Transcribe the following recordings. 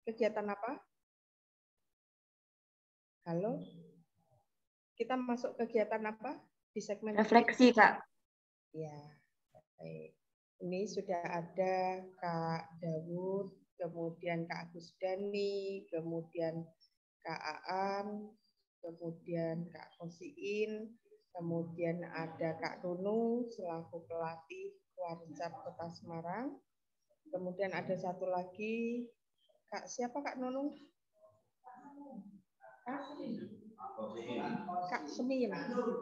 Kegiatan apa? Halo? Kita masuk kegiatan apa di segmen refleksi, Kak. Ya, baik. Ini sudah ada Kak Dawud, kemudian Kak Agus Dani, kemudian Kak Aan, kemudian Kak Kosiin, kemudian ada Kak Nunung selaku pelatih Warcap Kota Semarang. Kemudian ada satu lagi, Kak siapa Kak Nunung? Kak Semin.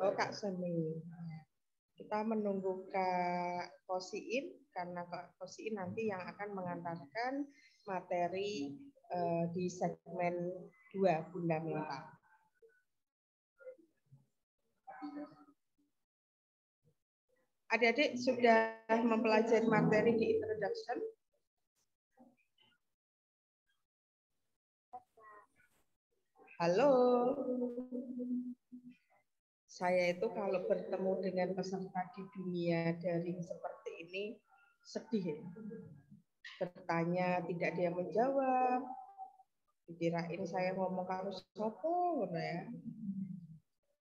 Oh, Kak Semin. Kita menunggu Kak Kosiin karena Kak Kosiin nanti yang akan mengantarkan materi di segmen 2 fundamental. Adik-adik sudah mempelajari materi di introduction? Halo. Saya itu kalau bertemu dengan peserta di dunia daring seperti ini sedih. Bertanya tidak ada yang menjawab. Dikirain saya ngomong harus sopo ya.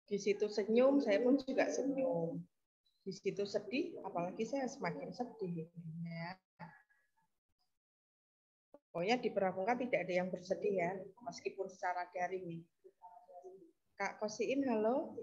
Di situ senyum, saya pun juga senyum. Di situ sedih, apalagi saya semakin sedih. Ya. Pokoknya di Pramuka tidak ada yang bersedih ya, meskipun secara daring. Kak Kosiin, halo.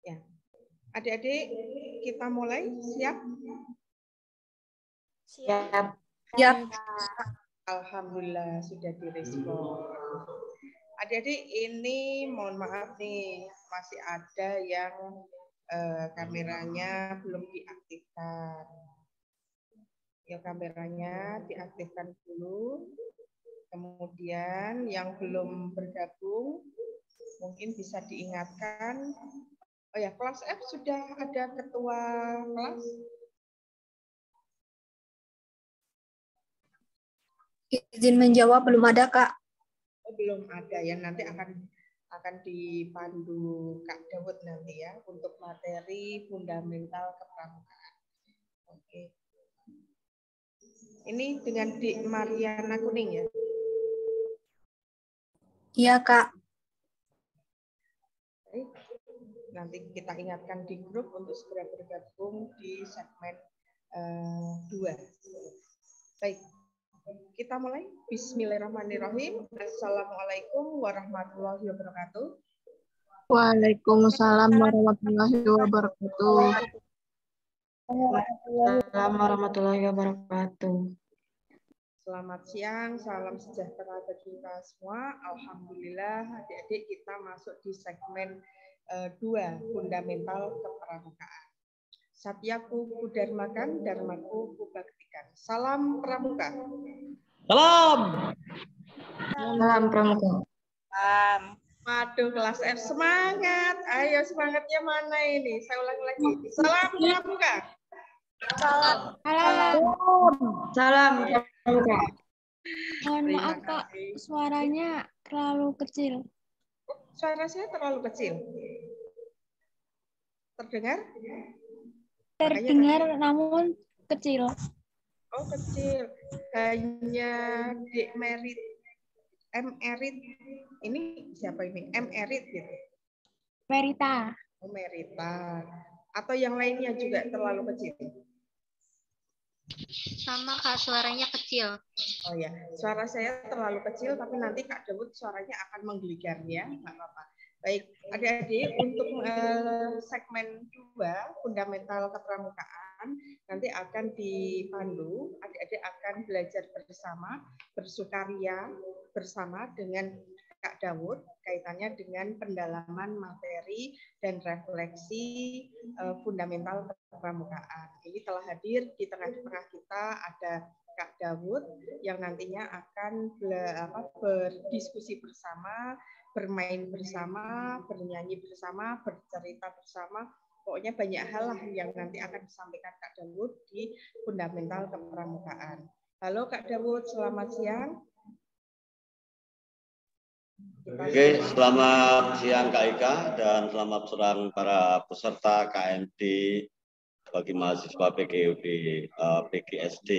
Ya. Adik-adik, kita mulai, siap? Siap. Siap. Alhamdulillah sudah direspon. Adik-adik ini mohon maaf nih, masih ada yang kameranya belum diaktifkan. Ya, kameranya diaktifkan dulu. Kemudian yang belum bergabung mungkin bisa diingatkan. Oh ya, kelas F sudah ada ketua kelas? Izin menjawab belum ada, Kak. Oh, belum ada ya, nanti akan dipandu Kak Dawud nanti ya untuk materi fundamental kepramukaan. Oke. Ini dengan Dik Mariana Kuning ya? Iya, Kak. Baik. Nanti kita ingatkan di grup untuk segera bergabung di segmen 2. Baik, kita mulai. Bismillahirrahmanirrahim. Assalamualaikum warahmatullahi wabarakatuh. Waalaikumsalam warahmatullahi wabarakatuh. Assalamualaikum warahmatullahi wabarakatuh. Selamat siang, salam sejahtera bagi kita semua. Alhamdulillah, adik-adik kita masuk di segmen 2, fundamental kepramukaan. Satyaku kudarmakan, dharmaku kubaktikan. Salam pramuka. Salam. Salam pramuka. Waduh, kelas F semangat. Ayo semangatnya mana ini? Saya ulang lagi. Salam pramuka. Salam. Salam pramuka. Mohon maaf, Kak, suaranya terlalu kecil. Suara saya terlalu kecil. Terdengar? Terdengar namun kecil. Oh, kecil. Hanya Dek Merit, M Erit. Ini siapa ini? M Erit gitu. Merita. Oh, Merita. Atau yang lainnya juga terlalu kecil? Sama Kak, suaranya kecil. Oh ya, suara saya terlalu kecil, tapi nanti Kak Dawud suaranya akan menggeligar ya, nggak apa-apa. Baik, adik-adik, untuk segmen 2, fundamental kepramukaan, nanti akan dipandu, adik-adik akan belajar bersama, bersukaria bersama dengan Kak Dawud, kaitannya dengan pendalaman materi dan refleksi fundamental kepramukaan. Ini telah hadir di tengah-tengah kita ada Kak Dawud yang nantinya akan berdiskusi bersama, bermain bersama, bernyanyi bersama, bercerita bersama Pokoknya banyak hal lah yang nanti akan disampaikan Kak Dawud di fundamental kepramukaan. Halo Kak Dawud, selamat siang. Oke, selamat siang Kak Ika dan selamat siang para peserta KMD bagi mahasiswa PGSD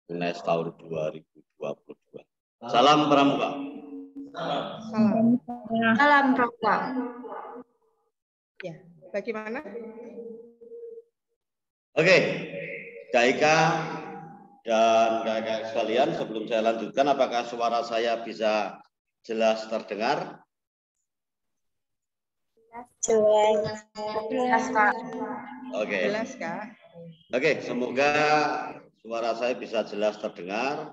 UNES tahun 2022. Salam Pramuka. Salam. Salam pramuka. Ya, bagaimana? Oke, Kak Ika dan Kak Ika sekalian, sebelum saya lanjutkan, apakah suara saya bisa jelas terdengar? Jelas, Kak. Oke. Jelas Kak. Oke, semoga suara saya bisa jelas terdengar.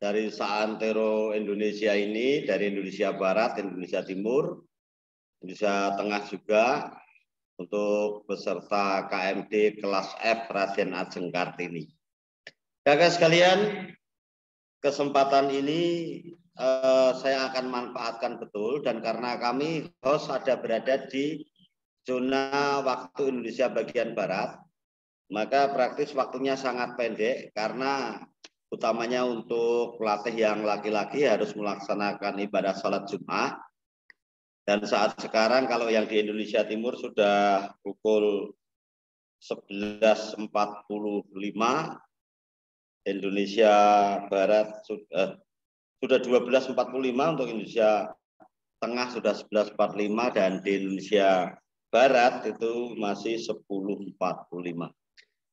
Dari seantero Indonesia ini, dari Indonesia Barat, Indonesia Timur, Indonesia Tengah juga, untuk peserta KMD kelas F Raden Ajeng Kartini. Kakak sekalian, kesempatan ini saya akan manfaatkan betul, dan karena kami host berada di zona waktu Indonesia bagian Barat, maka praktis waktunya sangat pendek karena utamanya untuk pelatih yang laki-laki harus melaksanakan ibadah sholat Jumat. Dan saat sekarang kalau yang di Indonesia Timur sudah pukul 11.45, Indonesia Barat sudah 12.45, untuk Indonesia Tengah sudah 11.45, dan di Indonesia Barat itu masih 10.45.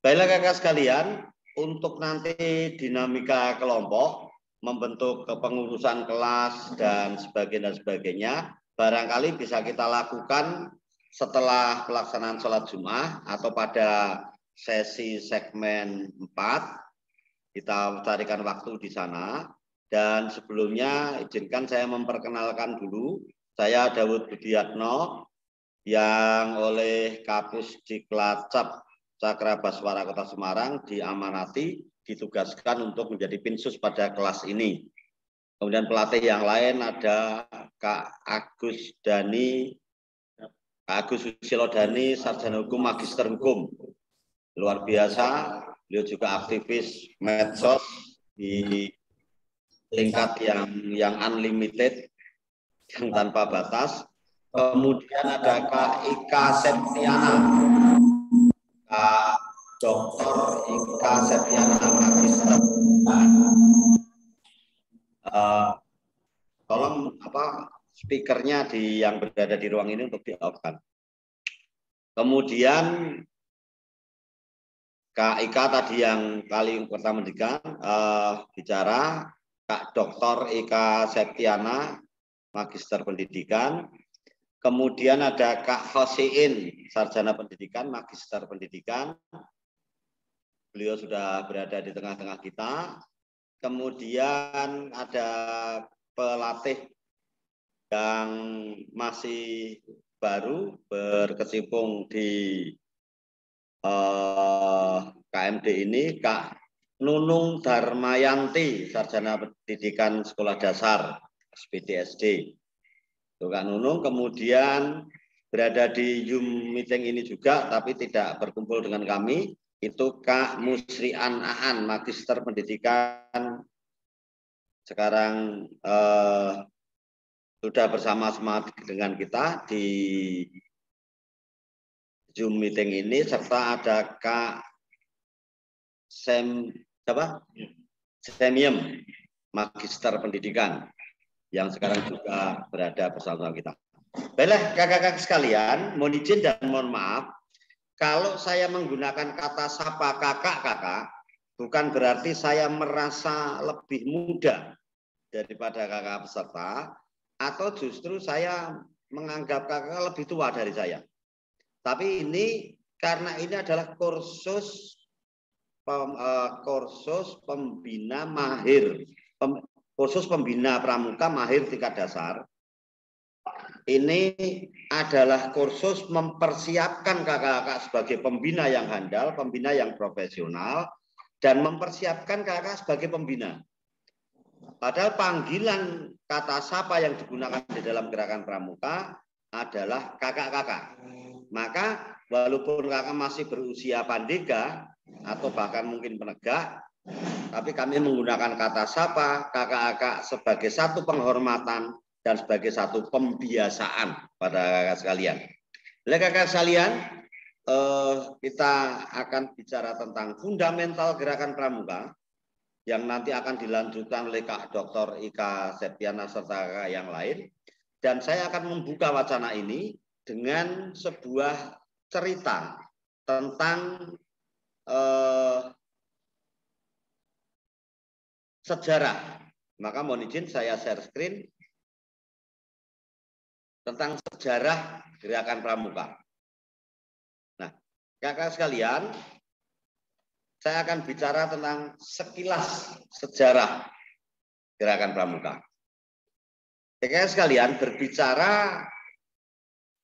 Baiklah kakak sekalian, untuk nanti dinamika kelompok, membentuk kepengurusan kelas dan sebagainya, barangkali bisa kita lakukan setelah pelaksanaan sholat Jumat atau pada sesi segmen 4. Kita carikan waktu di sana. Dan sebelumnya izinkan saya memperkenalkan dulu. Saya Dawud Budiatno yang oleh Kapus Diklacap Cakrabaswara Kota Semarang diamanati, ditugaskan untuk menjadi pinsus pada kelas ini. Kemudian pelatih yang lain ada Kak Agus Susilo Dhani, Sarjana Hukum, Magister Hukum. Luar biasa, beliau juga aktivis medsos di tingkat yang unlimited, yang tanpa batas. Kemudian ada Kak Ika Septiana, Kak Dr. Ika Septiana, Magister. Tolong speakernya yang berada di ruang ini untuk di-off-kan. Kemudian Kak Ika tadi yang kali pertama bicara, Kak Dr. Ika Septiana, Magister Pendidikan. Kemudian ada Kak Hosiin, Sarjana Pendidikan, Magister Pendidikan. Beliau sudah berada di tengah-tengah kita. Kemudian ada pelatih yang masih baru berkecimpung di KMD ini, Kak Nunung Darmayanti, Sarjana Pendidikan Sekolah Dasar, SPDSD. Kak Nunung kemudian berada di Zoom meeting ini juga, tapi tidak berkumpul dengan kami. Itu Kak Musrian Aan, Magister Pendidikan, sekarang sudah bersama-sama dengan kita di Zoom meeting ini, serta ada Kak Semiem, Magister Pendidikan, yang sekarang juga berada bersama kita. Baiklah kakak-kakak sekalian, mohon izin dan mohon maaf kalau saya menggunakan kata sapa kakak-kakak, bukan berarti saya merasa lebih muda daripada kakak peserta, atau justru saya menganggap kakak lebih tua dari saya. Tapi ini karena ini adalah kursus pembina mahir, kursus pembina pramuka mahir tingkat dasar. Ini adalah kursus mempersiapkan kakak-kakak sebagai pembina yang handal, pembina yang profesional, dan mempersiapkan kakak sebagai pembina. Padahal panggilan kata sapa yang digunakan di dalam gerakan pramuka adalah kakak-kakak. Maka walaupun kakak masih berusia pandega atau bahkan mungkin penegak, tapi kami menggunakan kata sapa kakak-kakak sebagai satu penghormatan dan sebagai satu pembiasaan pada kakak sekalian. Oleh kakak sekalian, kita akan bicara tentang fundamental gerakan pramuka yang nanti akan dilanjutkan oleh Kak Dr. Ika Septiana serta kakak yang lain. Dan saya akan membuka wacana ini dengan sebuah cerita tentang sejarah. Maka mohon izin saya share screen tentang sejarah gerakan pramuka. Nah, kakak sekalian, saya akan bicara tentang sekilas sejarah gerakan pramuka. Kakak sekalian, berbicara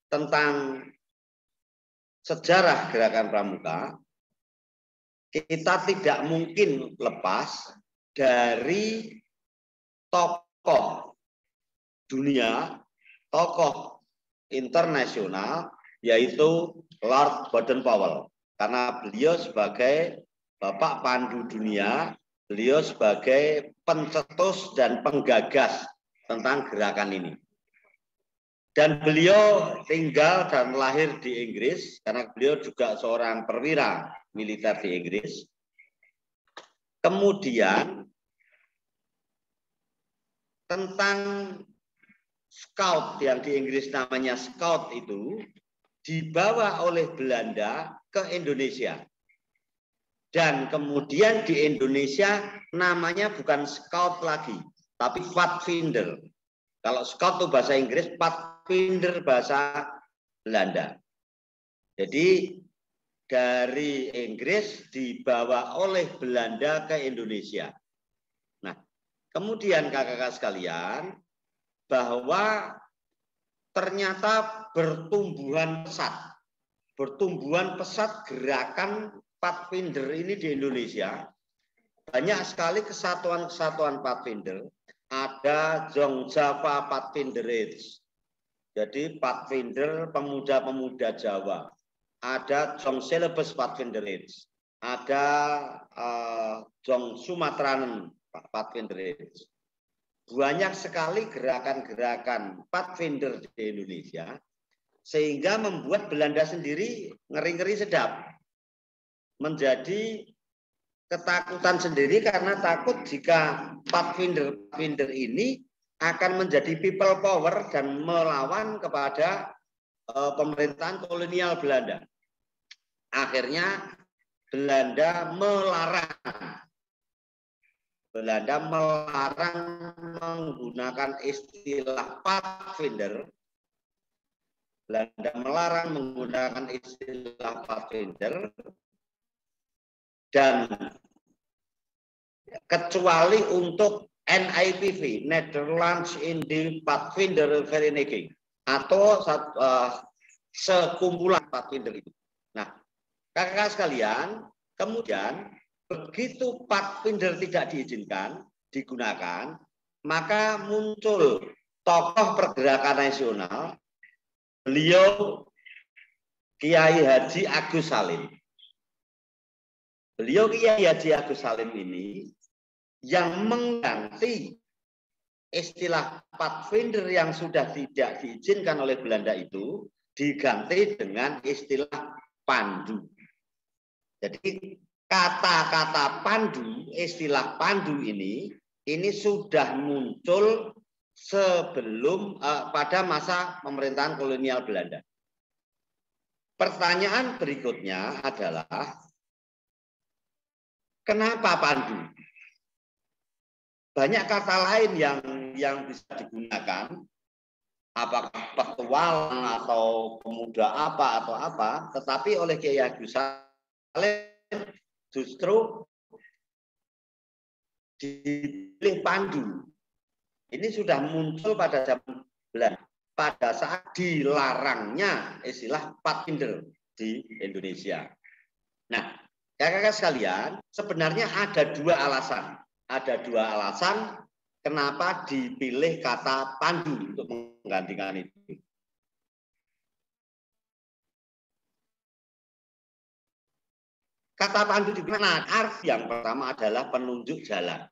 tentang sejarah gerakan pramuka, kita tidak mungkin lepas dari tokoh dunia, tokoh internasional, yaitu Lord Baden-Powell. Karena beliau sebagai Bapak Pandu Dunia, beliau sebagai pencetus dan penggagas tentang gerakan ini. Dan beliau tinggal dan lahir di Inggris, karena beliau juga seorang perwira militer di Inggris. Kemudian tentang Scout yang di Inggris namanya Scout itu dibawa oleh Belanda ke Indonesia. Dan kemudian di Indonesia namanya bukan Scout lagi, tapi Pathfinder. Kalau Scout itu bahasa Inggris, Pathfinder bahasa Belanda. Jadi dari Inggris dibawa oleh Belanda ke Indonesia. Nah, kemudian kakak-kakak sekalian, bahwa ternyata bertumbuhan pesat gerakan Pathfinder ini di Indonesia. Banyak sekali kesatuan-kesatuan Pathfinder. Ada Jong Java Pathfinder Age. Jadi Pathfinder pemuda-pemuda Jawa. Ada Jong Celebes Pathfinder Age. Ada Jong Sumatranen Pathfinder Age. Banyak sekali gerakan-gerakan Pathfinder di Indonesia, sehingga membuat Belanda sendiri ngeri-ngeri sedap. Menjadi ketakutan sendiri karena takut jika Pathfinder ini akan menjadi people power dan melawan kepada pemerintahan kolonial Belanda. Akhirnya Belanda melarang menggunakan istilah Pathfinder. Belanda melarang menggunakan istilah Pathfinder dan kecuali untuk NIPV, Nederlands Indië Pathfinder Vereniging, atau sekumpulan Pathfinder itu. Nah, kakak sekalian, kemudian begitu Pathfinder tidak diizinkan digunakan, maka muncul tokoh pergerakan nasional, beliau Kiai Haji Agus Salim. Beliau Kiai Haji Agus Salim ini yang mengganti istilah Pathfinder yang sudah tidak diizinkan oleh Belanda itu, diganti dengan istilah Pandu. Jadi kata-kata Pandu, istilah Pandu ini sudah muncul sebelum pada masa pemerintahan kolonial Belanda. Pertanyaan berikutnya adalah, kenapa Pandu? Banyak kata lain yang bisa digunakan, apakah petualang atau pemuda apa atau apa, tetapi oleh Kiai Agus Salim justru dipilih Pandu. Ini sudah muncul pada zaman Belanda, pada saat dilarangnya istilah Pathfinder di Indonesia. Nah, kakak-kakak sekalian, sebenarnya ada dua alasan. Ada dua alasan kenapa dipilih kata Pandu untuk menggantikan itu. Kata pandu digunakan arti yang pertama adalah penunjuk jalan.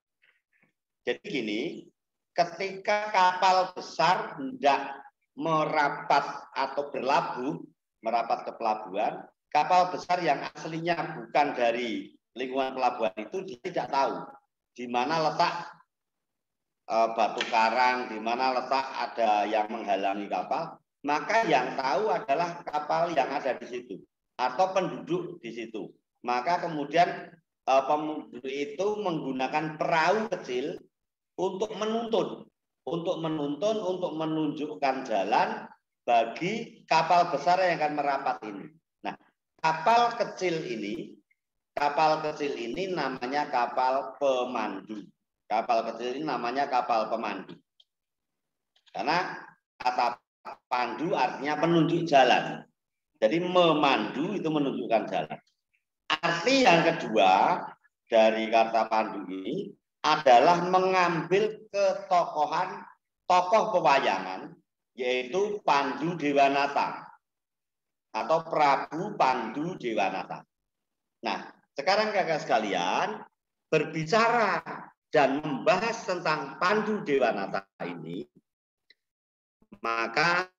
Jadi gini, ketika kapal besar hendak merapat atau berlabuh, merapat ke pelabuhan, kapal besar yang aslinya bukan dari lingkungan pelabuhan itu dia tidak tahu di mana letak batu karang, di mana letak ada yang menghalangi kapal, maka yang tahu adalah kapal yang ada di situ atau penduduk di situ. Maka kemudian penduduk itu menggunakan perahu kecil untuk menuntun, untuk menunjukkan jalan bagi kapal besar yang akan merapat ini. Nah, kapal kecil ini namanya kapal pemandu. Kapal kecil ini namanya kapal pemandu. Karena kata pandu artinya penunjuk jalan. Jadi memandu itu menunjukkan jalan. Arti yang kedua dari kata pandu ini adalah mengambil ketokohan tokoh pewayangan, yaitu Pandu Dewanata atau Prabu Pandu Dewanata. Nah, sekarang kakak sekalian berbicara dan membahas tentang Pandu Dewanata ini, maka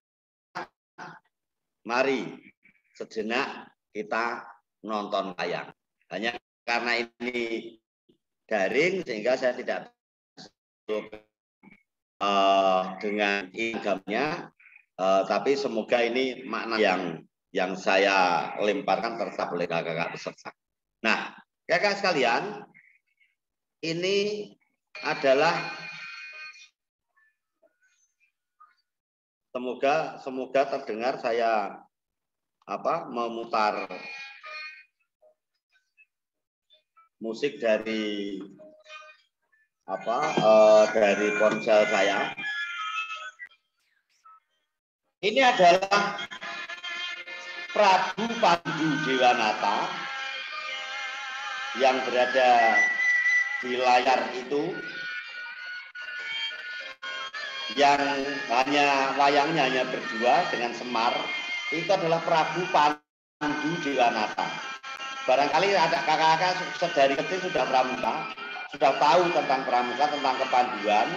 mari sejenak kita nonton wayang. Hanya karena ini daring sehingga saya tidak dengan igamnya, tapi semoga ini makna yang saya lemparkan tertap oleh kakak-kakak peserta. Nah, kakak sekalian, ini adalah semoga terdengar saya memutar musik dari dari ponsel saya. Ini adalah Prabu Pandu Dewanata yang berada di layar itu, yang wayangnya hanya berdua dengan Semar. Itu adalah Prabu Pandu Dewanata. Barangkali ada kakak-kakak dari kecil sudah pramuka, sudah tahu tentang pramuka, tentang kepanduan,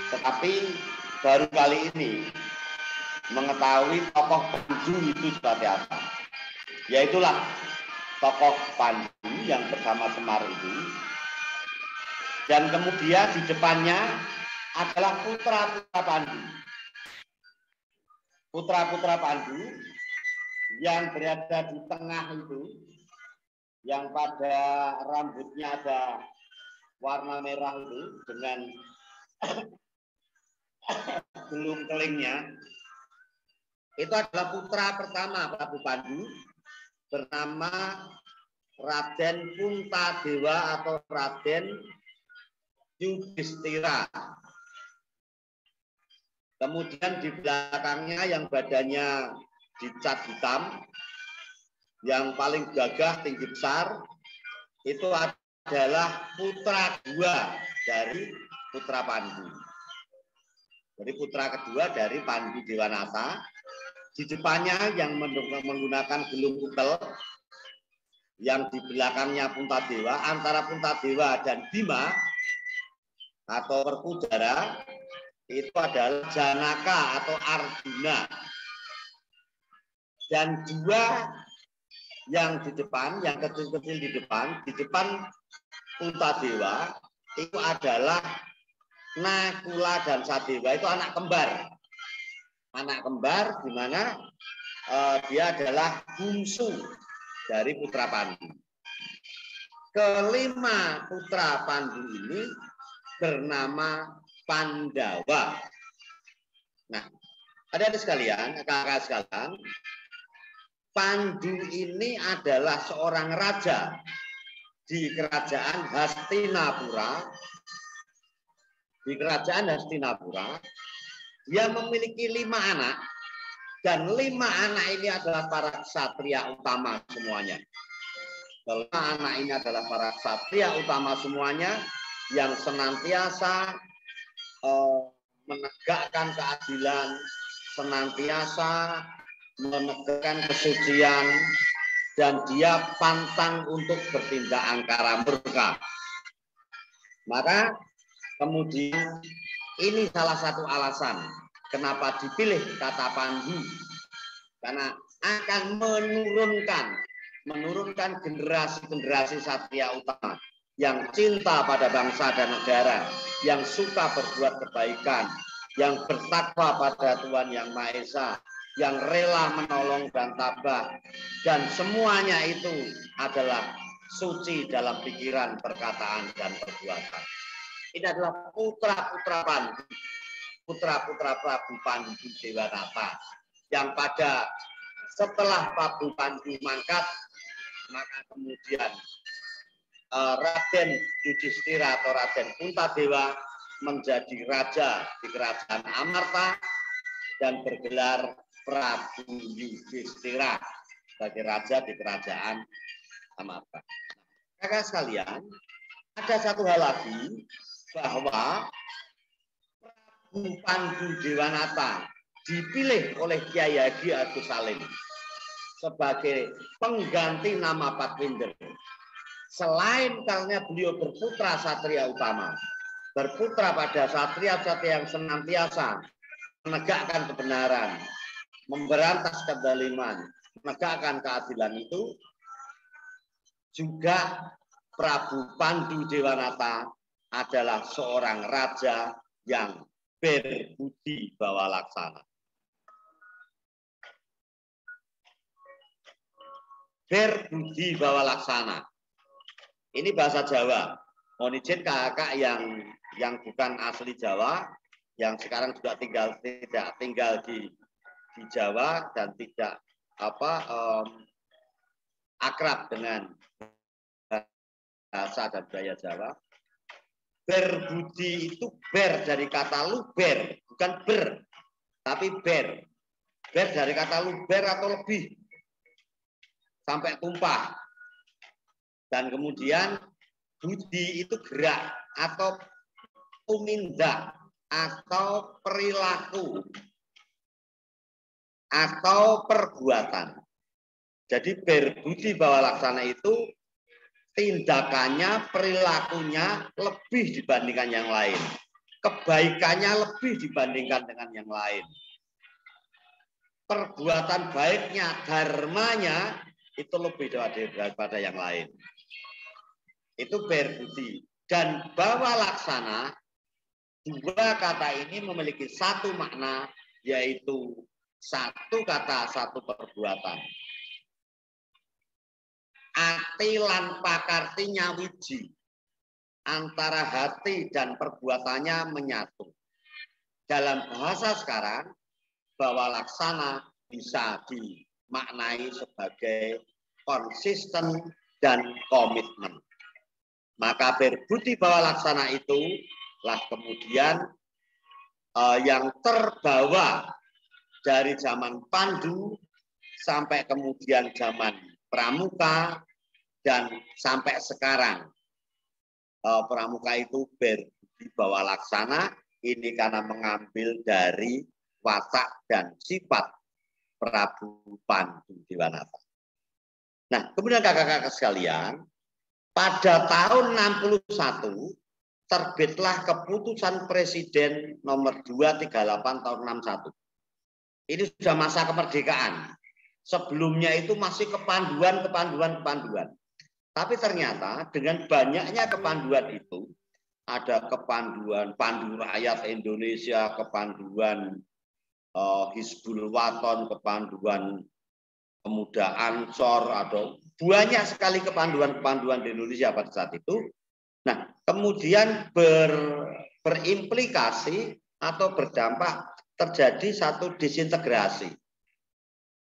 tetapi baru kali ini mengetahui tokoh pandu itu seperti apa. Yaitulah tokoh pandu yang bersama Semar itu. Dan kemudian di depannya adalah putra-putra pandu. Putra-putra pandu yang berada di tengah itu, yang pada rambutnya ada warna merah itu dengan belum kelingnya, itu adalah putra pertama Prabu Pandu bernama Raden Puntadewa atau Raden Yudhistira. Kemudian di belakangnya yang badannya dicat hitam, yang paling gagah tinggi besar, itu adalah putra kedua dari putra Pandu. Jadi putra kedua dari Pandu Dewanata. Di depannya yang menggunakan gelung utel, yang di belakangnya Puntadewa. Antara Puntadewa dan Bima atau Werkudara itu adalah Janaka atau Arjuna. Dan dua yang di depan, yang kecil-kecil di depan Puntadewa itu adalah Nakula dan Sadewa, itu anak kembar. Anak kembar di mana dia adalah bungsu dari putra Pandu. Kelima putra Pandu ini bernama Pandawa. Nah, adik-adik sekalian, kakak sekalian, Pandu ini adalah seorang raja di kerajaan Hastinapura. Di kerajaan Hastinapura, dia memiliki 5 anak, dan 5 anak ini adalah para ksatria utama semuanya. 5 anak ini adalah para ksatria utama semuanya yang senantiasa menegakkan keadilan, senantiasa menegakkan kesucian, dan dia pantang untuk bertindak angkara murka. Maka kemudian ini salah satu alasan kenapa dipilih kata Pandu, karena akan menurunkan generasi-generasi satria utama yang cinta pada bangsa dan negara, yang suka berbuat kebaikan, yang bertakwa pada Tuhan Yang Maha Esa, yang rela menolong dan tabah, dan semuanya itu adalah suci dalam pikiran, perkataan, dan perbuatan. Ini adalah putra-putra Pandu, putra-putra Prabu Pandu Dewanata, yang pada setelah Prabu Pandu mangkat, maka kemudian Raden Yudhistira atau Raden Puntadewa menjadi raja di kerajaan Amarta dan bergelar Prabu Yudhistira sebagai raja di kerajaan Amarta. Kakak sekalian, ada satu hal lagi, bahwa Prabu Pandu Dewanata dipilih oleh Kyai Haji Agus Salim sebagai pengganti nama Patwindra. Selain karena beliau berputra satria utama, berputra pada satria-satria yang senantiasa menegakkan kebenaran, memberantas kezaliman, menegakkan keadilan itu, juga Prabu Pandu Dewanata adalah seorang raja yang berbudi bawa laksana. Berbudi bawa laksana. Ini bahasa Jawa. Mohon izin kakak yang bukan asli Jawa, yang sekarang juga tidak tinggal di Jawa dan tidak akrab dengan bahasa dan budaya Jawa. Berbudi itu ber dari kata luber, bukan ber, tapi ber. Ber dari kata luber atau lebih, sampai tumpah. Dan kemudian budi itu gerak atau tumindak atau perilaku atau perbuatan. Jadi berbudi bawa laksana itu tindakannya, perilakunya lebih dibandingkan yang lain. Kebaikannya lebih dibandingkan dengan yang lain. Perbuatan baiknya, dharmanya itu lebih daripada yang lain. Itu berbudi. Dan bawa laksana, dua kata ini memiliki satu makna, yaitu satu kata, satu perbuatan. Ati lan pakarti nyawiji, antara hati dan perbuatannya menyatu. Dalam bahasa sekarang, bawa laksana bisa dimaknai sebagai konsisten dan komitmen. Maka berbudi bawa laksana itu lah kemudian yang terbawa dari zaman Pandu sampai kemudian zaman Pramuka dan sampai sekarang. Pramuka itu berbudi bawa laksana ini karena mengambil dari watak dan sifat Prabu Pandu Dewanata. Nah, kemudian kakak-kakak sekalian, pada tahun 61 terbitlah keputusan Presiden nomor 238 tahun 61. Ini sudah masa kemerdekaan. Sebelumnya itu masih kepanduan. Tapi ternyata dengan banyaknya kepanduan itu, ada kepanduan Pandu Rakyat Indonesia, kepanduan Hizbul Waton, kepanduan Pemuda Ansor, atau banyak sekali kepanduan-kepanduan di Indonesia pada saat itu. Nah, kemudian berimplikasi atau berdampak terjadi satu disintegrasi.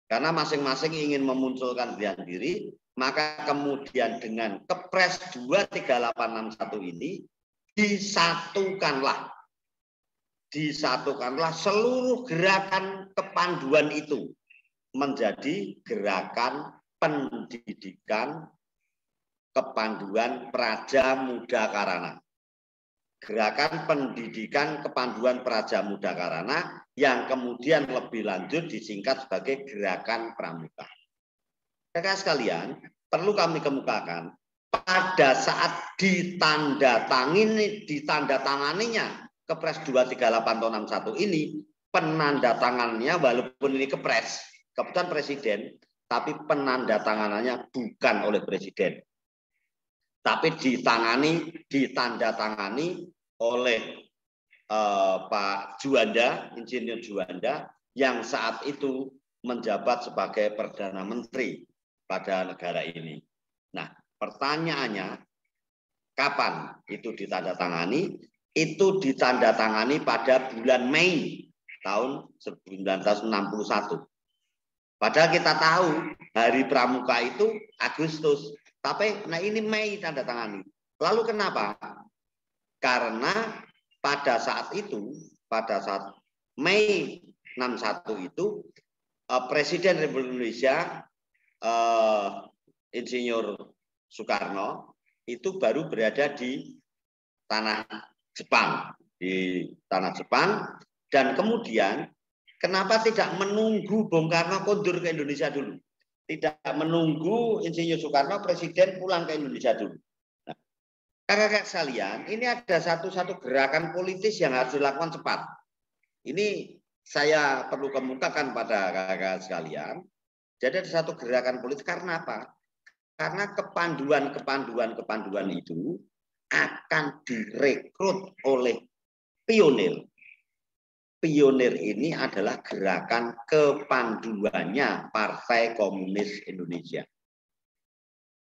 Karena masing-masing ingin memunculkan diri, maka kemudian dengan Kepres 23861 ini disatukanlah seluruh gerakan kepanduan itu menjadi gerakan pendidikan kepanduan Praja Muda Karana. Gerakan pendidikan kepanduan Praja Muda Karana yang kemudian lebih lanjut disingkat sebagai Gerakan Pramuka. Rekan sekalian, perlu kami kemukakan pada saat ditandatanganinya Kepres 238 tahun 61 ini, penandatangannya walaupun ini Kepres, keputusan Presiden, tapi penandatanganannya bukan oleh Presiden. Tapi ditandatangani oleh Pak Juanda, Insinyur Juanda, yang saat itu menjabat sebagai Perdana Menteri pada negara ini. Nah, pertanyaannya, kapan itu ditandatangani? Itu ditandatangani pada bulan Mei tahun 1961. Padahal kita tahu Hari Pramuka itu Agustus, tapi nah ini Mei tandatangani. Lalu kenapa? Karena pada saat itu, pada saat Mei 61 itu, Presiden Republik Indonesia Insinyur Soekarno itu baru berada di tanah Jepang, dan kemudian kenapa tidak menunggu Bung Karno kondur ke Indonesia dulu, tidak menunggu Insinyur Soekarno Presiden pulang ke Indonesia dulu. Nah, kakak-kakak sekalian, ini ada satu gerakan politis yang harus dilakukan cepat. Ini saya perlu kemukakan pada kakak-kakak sekalian. Jadi ada satu gerakan politik karena apa? Karena kepanduan itu akan direkrut oleh pionir. Pionir ini adalah gerakan kepanduannya Partai Komunis Indonesia.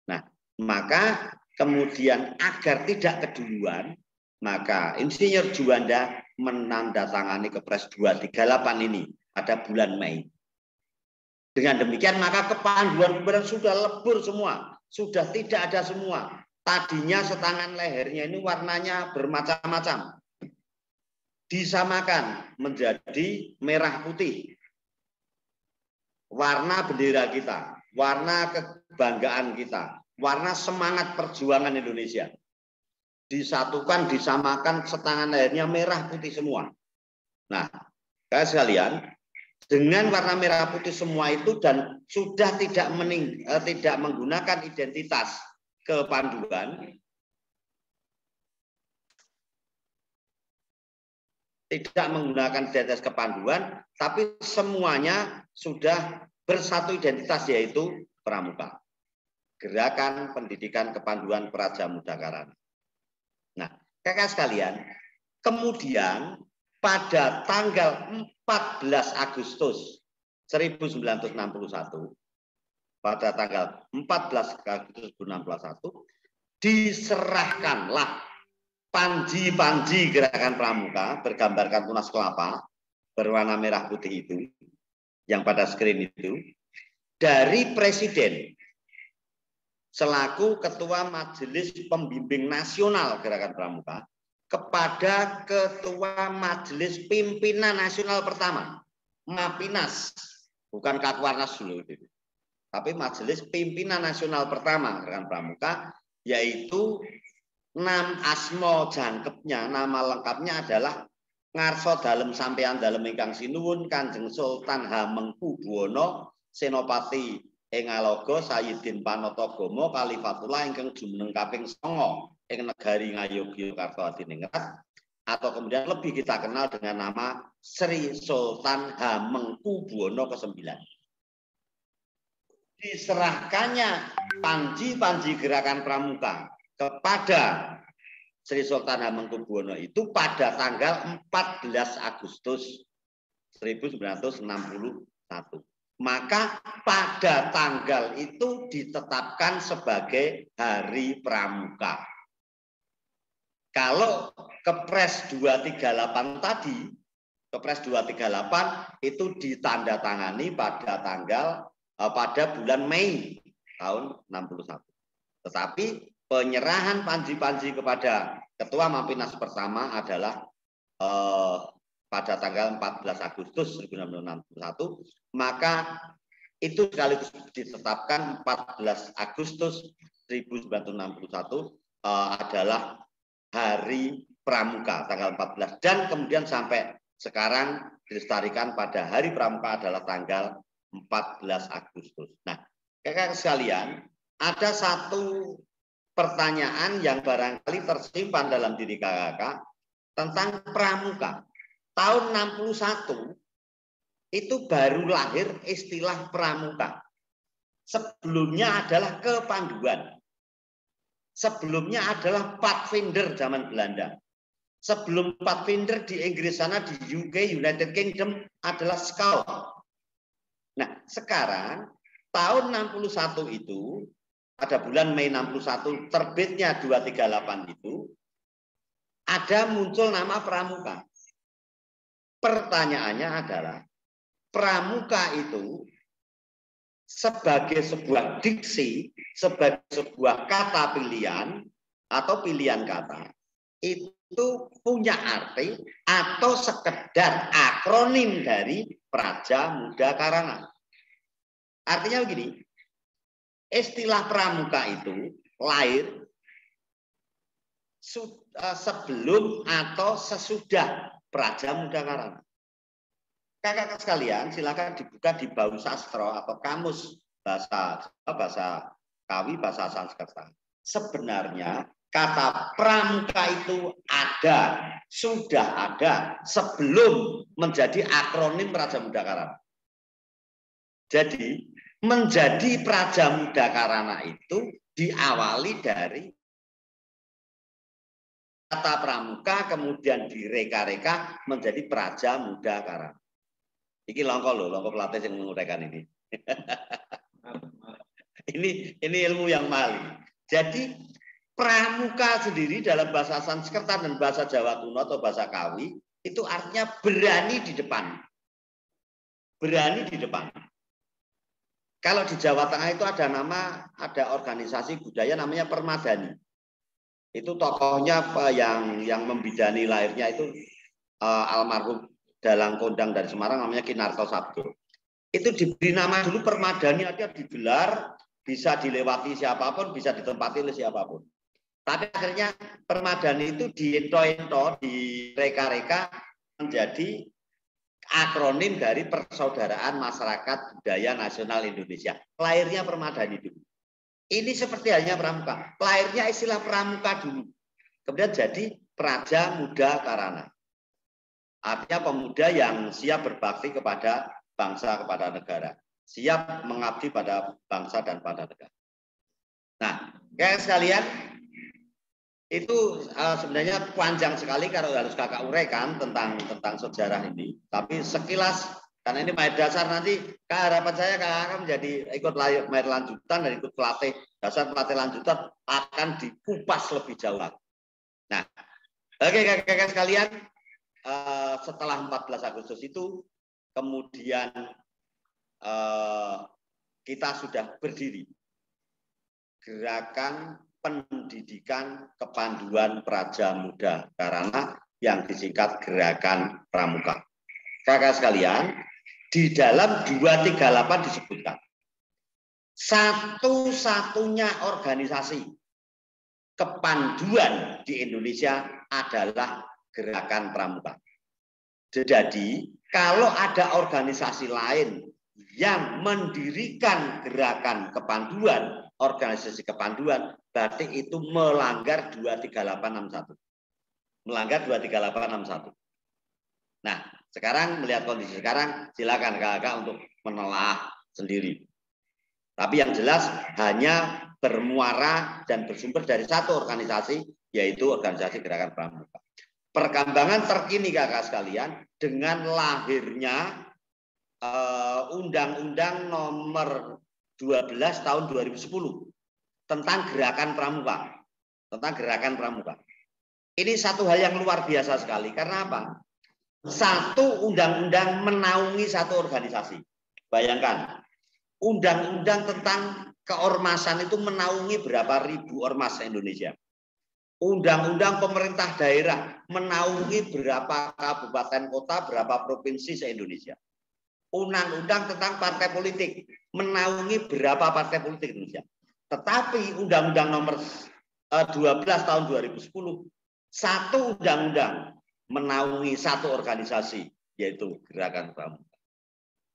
Nah, maka kemudian agar tidak keduluan, maka Insinyur Juanda menandatangani Kepres 238 ini pada bulan Mei. Dengan demikian maka kepanduan sudah lebur semua, sudah tidak ada semua. Tadinya setangan lehernya ini warnanya bermacam-macam. Disamakan menjadi merah putih. Warna bendera kita, warna kebanggaan kita, warna semangat perjuangan Indonesia. Disatukan, disamakan, setangan lehernya merah putih semua. Nah, guys sekalian, dengan warna merah putih semua itu dan sudah tidak menggunakan identitas kepanduan, tidak menggunakan identitas kepanduan, tapi semuanya sudah bersatu identitas, yaitu Pramuka. Gerakan Pendidikan Kepanduan Praja Muda Karana. Nah, kakak sekalian, kemudian pada tanggal 14 Agustus 1961, pada tanggal 14 Agustus 1961, diserahkanlah panji-panji gerakan Pramuka bergambarkan tunas kelapa berwarna merah putih itu, yang pada screen itu, dari Presiden selaku Ketua Majelis Pembimbing Nasional Gerakan Pramuka kepada Ketua Majelis Pimpinan Nasional pertama, Mapinas, bukan Kakwarnas dulu, tapi Majelis Pimpinan Nasional pertama Gerakan Pramuka, yaitu asma jangkepnya, nama lengkapnya adalah Ngarso Dalem Sampeyan Dalem Ingkang Sinuwun Kanjeng Sultan Hamengkubuwana Senopati ing Alaga Sayyidin Panatagomo Kalifatullah ingkang jumeneng kaping 9 ing negari Ngayogyakarta Adiningrat, atau kemudian lebih kita kenal dengan nama Sri Sultan Hamengkubuwana ke-9. Diserahkannya panji-panji gerakan Pramuka kepada Sri Sultan Hamengkubuwana itu pada tanggal 14 Agustus 1961. Maka pada tanggal itu ditetapkan sebagai Hari Pramuka. Kalau Kepres 238 tadi, Kepres 238 itu ditandatangani pada bulan Mei tahun 61. Tetapi penyerahan panji-panji kepada Ketua Mapinas pertama adalah pada tanggal 14 Agustus 1961, maka itu sekaligus ditetapkan 14 Agustus 1961 adalah Hari Pramuka tanggal 14, dan kemudian sampai sekarang dilestarikan pada Hari Pramuka adalah tanggal 14 Agustus. Nah, Kakak sekalian, ada satu pertanyaan yang barangkali tersimpan dalam diri kakak tentang pramuka. Tahun 61 itu baru lahir istilah pramuka. Sebelumnya adalah kepanduan. Sebelumnya adalah Pathfinder zaman Belanda. Sebelum Pathfinder di Inggris sana, di UK, United Kingdom adalah Scout. Nah, sekarang tahun 61 itu, pada bulan Mei 61, terbitnya 238 itu, ada muncul nama pramuka. Pertanyaannya adalah, pramuka itu sebagai sebuah diksi, sebagai sebuah kata pilihan atau pilihan kata, itu punya arti atau sekedar akronim dari Praja Muda Karana. Artinya begini, istilah pramuka itu lahir sebelum atau sesudah Praja Muda Karana. Kakak sekalian, silakan dibuka di Bau Sastra atau kamus bahasa Kawi, bahasa Sanskerta. Sebenarnya kata pramuka itu ada, sudah ada sebelum menjadi akronim Praja Muda Karana. Jadi menjadi Praja Muda Karana itu diawali dari kata pramuka, kemudian direka-reka menjadi Praja Muda Karana. Iki longko loh, longko pelatih yang menguraikan ini. ini ilmu yang mali. Jadi pramuka sendiri dalam bahasa Sanskerta dan bahasa Jawa kuno atau bahasa Kawi itu artinya berani di depan. Berani di depan. Kalau di Jawa Tengah itu ada organisasi budaya namanya Permadani. Itu tokohnya yang membidani lahirnya itu almarhum Dalang Kondang dari Semarang, namanya Kinarto Sabdo. Itu diberi nama dulu Permadani, artinya digelar, bisa dilewati siapapun, bisa ditempati oleh siapapun. Tapi akhirnya Permadani itu diento-ento, direka-reka menjadi akronim dari Persaudaraan Masyarakat Budaya Nasional Indonesia. Lahirnya Permadani dulu. Ini seperti halnya pramuka. Lahirnya istilah pramuka dulu. Kemudian jadi Praja Muda Karana. Artinya pemuda yang siap berbakti kepada bangsa, kepada negara. Siap mengabdi pada bangsa dan pada negara. Nah, kayak sekalian, itu sebenarnya panjang sekali kalau harus kakak uraikan tentang sejarah ini. Tapi sekilas, karena ini main dasar nanti, harapan saya kakak akan menjadi ikut main lanjutan dan ikut pelatih. Dasar pelatih lanjutan akan dikupas lebih jauh lagi. Nah, oke kakak sekalian, setelah 14 Agustus itu, kemudian kita sudah berdiri. Gerakan Pendidikan Kepanduan Praja Muda Karana yang disingkat Gerakan Pramuka. Kakak sekalian, di dalam 238 disebutkan, satu-satunya organisasi kepanduan di Indonesia adalah Gerakan Pramuka. Jadi, kalau ada organisasi lain yang mendirikan gerakan kepanduan, organisasi kepanduan, berarti itu melanggar 23861. Melanggar 23861. Nah, sekarang melihat kondisi sekarang, silakan kakak untuk menelaah sendiri. Tapi yang jelas hanya bermuara dan bersumber dari satu organisasi, yaitu organisasi Gerakan Pramuka. Perkembangan terkini kakak sekalian dengan lahirnya Undang-Undang Nomor 12 tahun 2010 tentang Gerakan Pramuka. Tentang Gerakan Pramuka. Ini satu hal yang luar biasa sekali. Karena apa? Satu undang-undang menaungi satu organisasi. Bayangkan, undang-undang tentang keormasan itu menaungi berapa ribu ormas Indonesia. Undang-undang pemerintah daerah menaungi berapa kabupaten kota, berapa provinsi se-Indonesia. Undang-undang tentang partai politik menaungi berapa partai politik Indonesia. Tetapi Undang-Undang Nomor 12 tahun 2010, satu undang-undang menaungi satu organisasi, yaitu Gerakan Pramuka.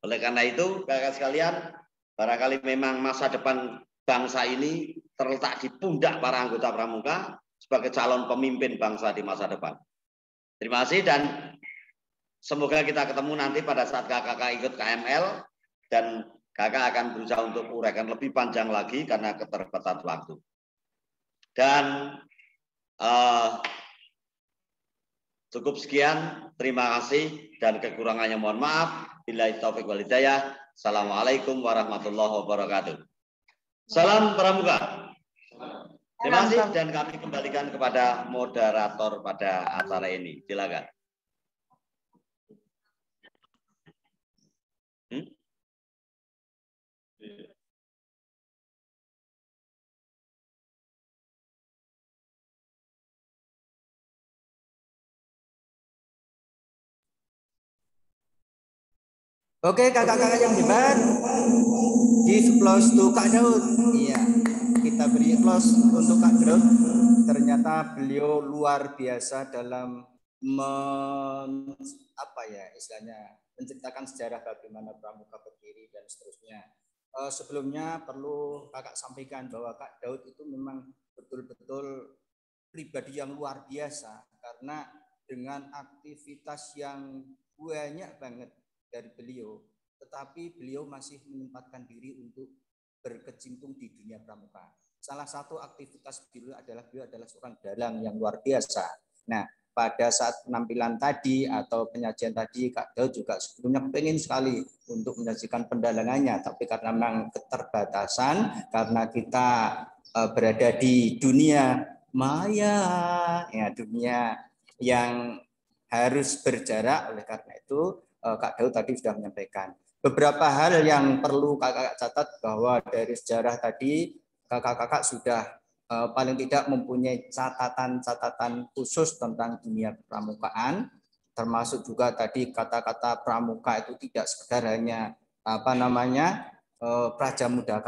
Oleh karena itu, kakak sekalian, Barangkali memang masa depan bangsa ini terletak di pundak para anggota pramuka sebagai calon pemimpin bangsa di masa depan. Terima kasih dan semoga kita ketemu nanti pada saat kakak-kakak ikut KML dan kakak akan berusaha untuk uraikan lebih panjang lagi karena keterbatasan waktu. Dan cukup sekian, terima kasih dan kekurangannya mohon maaf. Billahi taufiq wal hidayah. Assalamualaikum warahmatullahi wabarakatuh. Salam pramuka. Terima kasih dan kami kembalikan kepada moderator pada acara ini. Silakan. Oke, kakak-kakak yang hebat, di applause to Kak Daud. Iya, kita beri applause untuk Kak Daud. Ternyata beliau luar biasa dalam istilahnya menceritakan sejarah bagaimana pramuka berdiri dan seterusnya. Sebelumnya perlu kakak sampaikan bahwa Kak Daud itu memang betul-betul pribadi yang luar biasa karena dengan aktivitas yang banyak banget dari beliau, tetapi beliau masih menyempatkan diri untuk berkecimpung di dunia pramuka. Salah satu aktivitas beliau adalah seorang dalang yang luar biasa. Nah, pada saat penampilan tadi atau penyajian tadi, Kak Daud juga sebelumnya pengen sekali untuk menyajikan pendalangannya, tapi karena memang keterbatasan, karena kita berada di dunia maya, ya dunia yang harus berjarak, oleh karena itu Kak Daud tadi sudah menyampaikan beberapa hal yang perlu kakak catat bahwa dari sejarah tadi kakak-kakak sudah paling tidak mempunyai catatan-catatan khusus tentang dunia pramukaan, termasuk juga tadi kata-kata pramuka itu tidak sekedar hanya prajamuda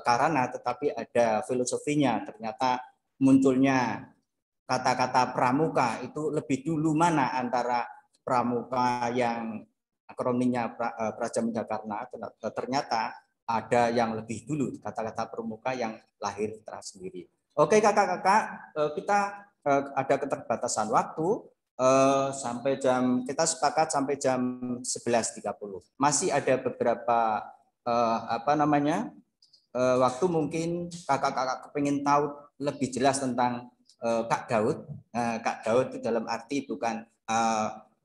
karena tetapi ada filosofinya. Ternyata munculnya kata-kata pramuka itu lebih dulu mana antara pramuka yang akronimnya prajamuda karna, ternyata ada yang lebih dulu kata-kata pramuka yang lahir tersendiri. Oke kakak-kakak, kita ada keterbatasan waktu sampai kita sepakat sampai jam 11.30. Masih ada beberapa waktu mungkin kakak-kakak kepingin tahu lebih jelas tentang Kak Daud. Kak Daud itu dalam arti bukan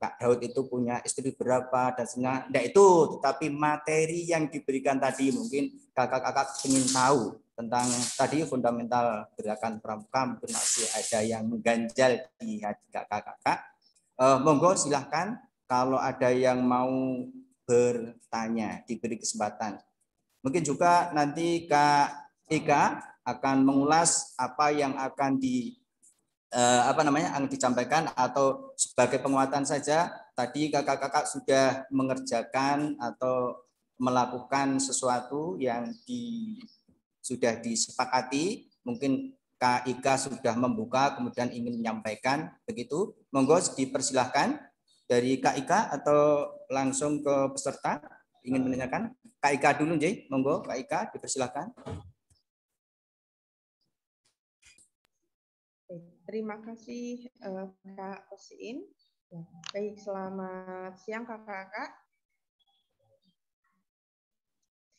Kak Daud itu punya istri berapa dan sebagainya. Tidak itu, tetapi materi yang diberikan tadi mungkin kakak-kakak ingin tahu tentang tadi fundamental gerakan pramuka, mungkin masih ada yang mengganjal di hati kakak-kakak. Monggo silahkan kalau ada yang mau bertanya, diberi kesempatan. Mungkin juga nanti Kak Ika akan mengulas apa yang akan disampaikan atau sebagai penguatan saja. Tadi kakak-kakak sudah mengerjakan atau melakukan sesuatu yang sudah disepakati. Mungkin Kak Ika sudah membuka kemudian ingin menyampaikan begitu. Monggo dipersilahkan dari Kak Ika atau langsung ke peserta ingin menanyakan. Kak Ika dulu, Jay. Monggo Kak Ika dipersilahkan. Terima kasih Kak Osin. Baik, selamat siang kakak-kakak.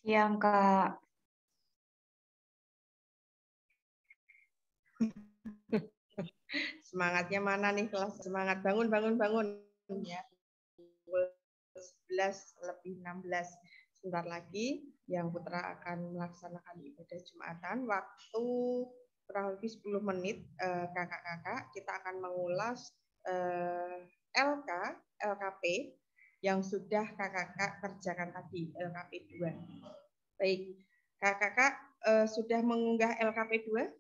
Siang Kak. Semangatnya mana nih kelas? Semangat bangun ya. 11:16 sebentar lagi yang putra akan melaksanakan ibadah Jumatan. Waktu kurang lebih 10 menit kakak-kakak kita akan mengulas LKP yang sudah kakak-kakak kerjakan tadi, LKP 2. Baik, kakak-kakak sudah mengunggah LKP 2?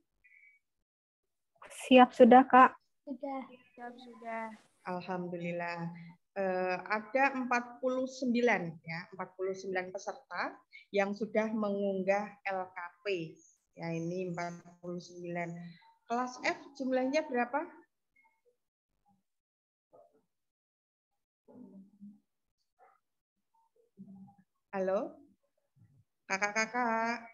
Siap sudah, Kak. Sudah. Sudah. Alhamdulillah. Ada 49 ya, 49 peserta yang sudah mengunggah LKP. Ya, ini 49. Kelas F jumlahnya berapa? Halo? Kakak-kakak,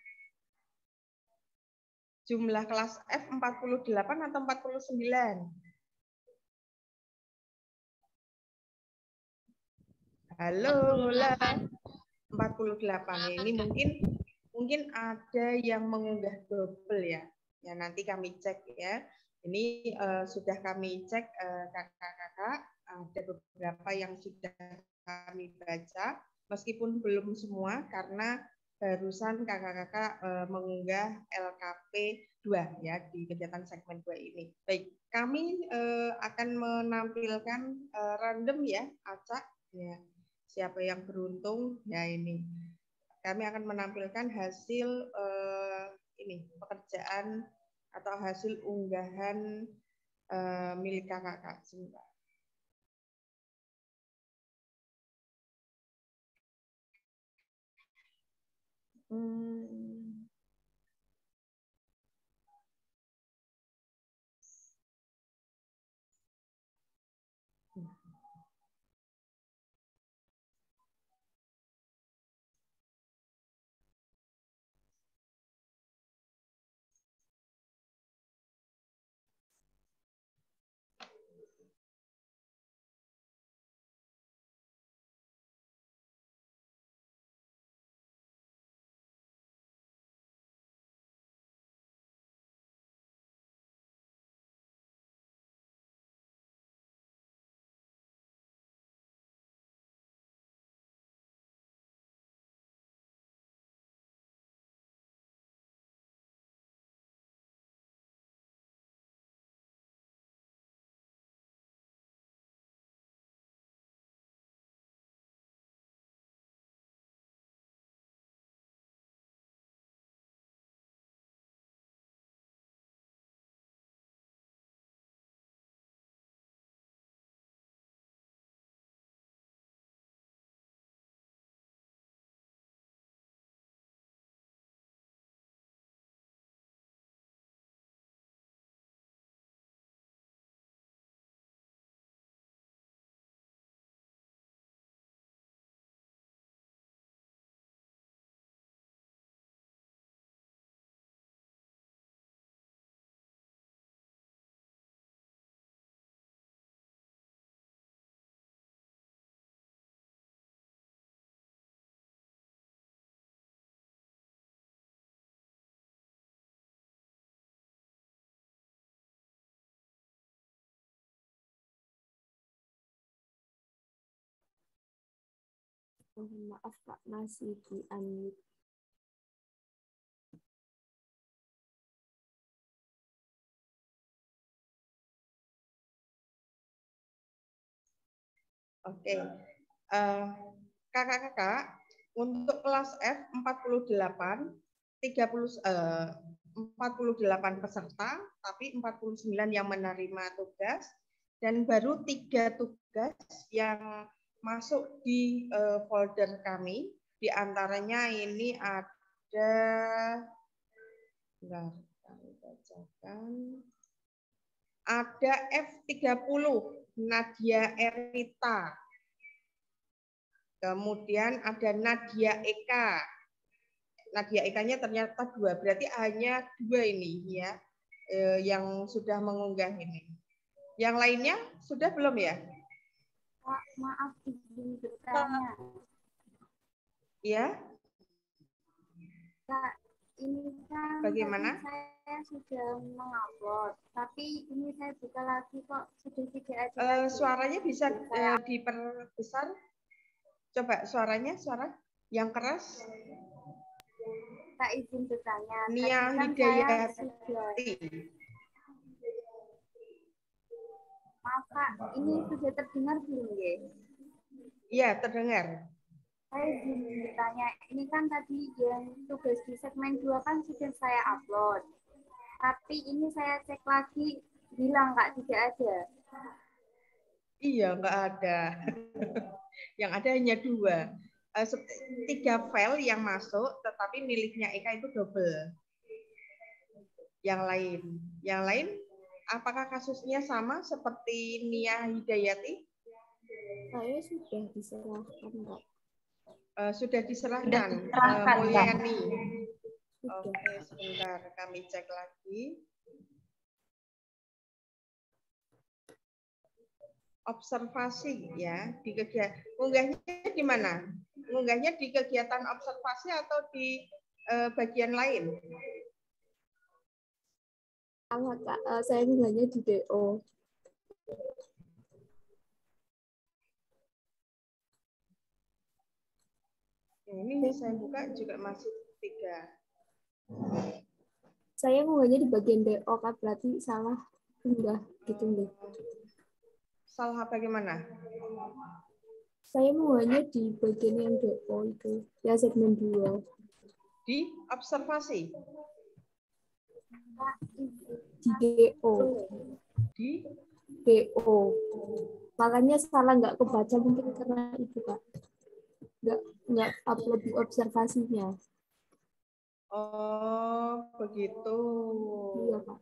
jumlah kelas F 48 atau 49? Halo, Lola. 48. Ini mungkin ada yang mengunggah double ya. Ya nanti kami cek ya. Ini sudah kami cek kakak-kakak, ada beberapa yang sudah kami baca, meskipun belum semua karena barusan kakak-kakak mengunggah LKP 2 ya di kegiatan segmen 2 ini. Baik, kami akan menampilkan random ya, acak ya. Siapa yang beruntung ya ini. Kami akan menampilkan hasil ini pekerjaan atau hasil unggahan milik kakak-kakak. Sebentar. Maaf Kak, masih di unmute. Oke. Kakak-kakak, untuk kelas F 48 48 peserta, tapi 49 yang menerima tugas dan baru 3 tugas yang masuk di folder kami. Di antaranya ini ada, bentar, kami bacakan. Ada F30 Nadia Erita. Kemudian ada Nadia Eka. Nadia Eka-nya ternyata 2, berarti hanya 2 ini ya yang sudah mengunggah ini. Yang lainnya sudah belum ya? Kak, maaf izin bertanya. Ya. Kak, ini kan bagaimana? Saya sudah mengupload, tapi ini saya buka lagi kok sudah tidak ada. Suaranya bisa diperbesar. Coba suara yang keras. Kak izin bertanya. Nia Hidayati. Maaf Kak, ini sudah terdengar belum ya? Iya, terdengar. Saya izin bertanya, ini kan tadi yang tugas di segmen 2 kan sudah saya upload. Tapi ini saya cek lagi, bilang Kak tidak ada. Iya, nggak ada. Yang ada hanya 2. 3 file yang masuk, tetapi miliknya Eka itu double. Yang lain, apakah kasusnya sama seperti Nia Hidayati? Saya sudah diserahkan, Kak. Sudah diserahkan, diserahkan, Mulyani. Oke, sebentar kami cek lagi. Observasi ya di kegiatan. Unggahnya di mana? Unggahnya di kegiatan observasi atau di bagian lain? Sama Kak, saya nilainya di DO. Ini saya buka juga masih 3. Saya nilainya di bagian DO, Kak, berarti salah enggak gitu deh. Salah bagaimana? Saya nilainya di bagian yang DO itu, ya segmen 2. Di observasi? Di DO. Di DO. Makanya salah nggak kebaca mungkin karena itu Kak. Nggak upload di observasinya. Oh, begitu. Iya Kak.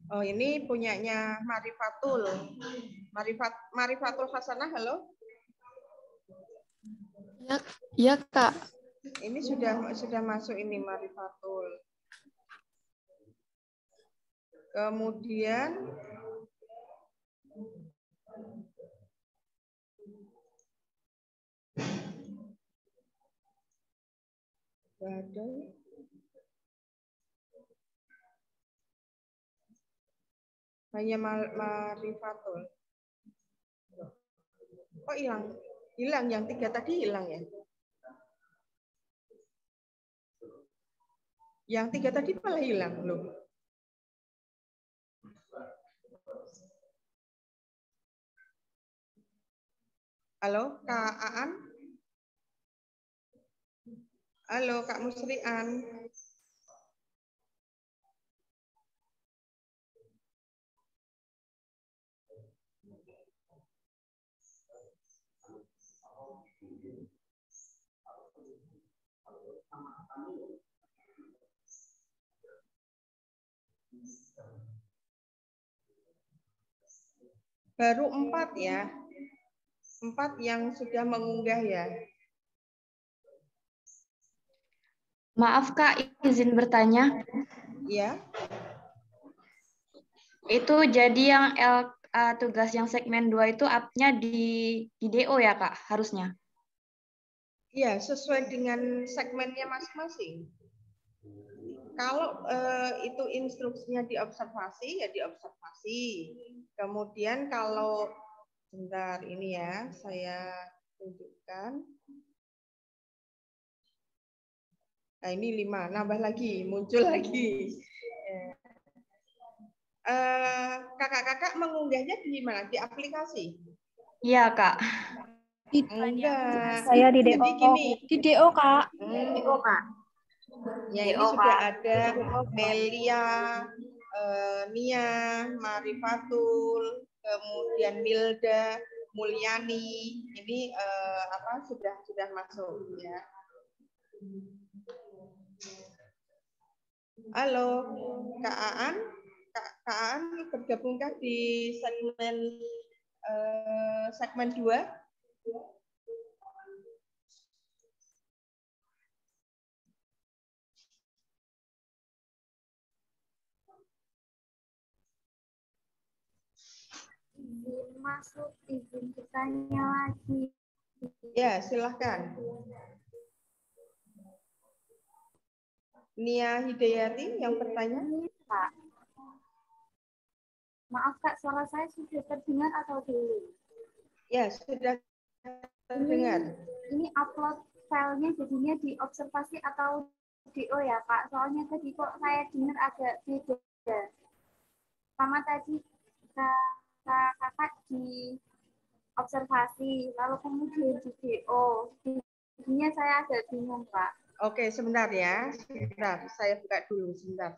Oh, ini punyanya Marifatul. Marifatul Hasanah, halo? Ya, ya Kak. Ini sudah masuk ini Marifatul. Kemudian Badai. Hanya Marifatul. Oh, hilang. Hilang, yang 3 tadi hilang ya? Yang 3 tadi malah hilang loh. Halo, Kak Aan? Halo, Kak Musrian. Baru 4 ya. 4 yang sudah mengunggah ya. Maaf Kak, izin bertanya. Ya. Itu jadi yang tugas yang segmen 2 itu up-nya di DO ya Kak, harusnya? Iya, sesuai dengan segmennya masing-masing. Kalau itu instruksinya diobservasi, ya diobservasi. Kemudian kalau, bentar ini ya, saya tunjukkan. Nah ini 5, nambah lagi, muncul lagi. Kakak-kakak mengunggahnya di mana? Di aplikasi? Iya Kak. Enggak. Saya di DO. Jadi gini. Di DO Kak. DO Kak. Ya ini sudah ada Melia, Nia, Marifatul, kemudian Milda, Mulyani. Ini sudah masuk ya. Halo, Kak Aan. Kak Aan bergabungkah di segmen 2? Masuk, izin bertanya lagi. Ya, silahkan. Nia Hidayati yang bertanya. Kak. Maaf Kak, suara saya sudah terdengar atau belum? Ya, sudah terdengar. Ini upload filenya jadinya di observasi atau DO ya Kak? Soalnya tadi kok saya dengar agak beda. Sama tadi kakak di observasi, lalu kemudian di DO. Jadinya saya agak bingung Pak. Oke, sebentar ya. Sebentar, saya buka dulu. Sebentar.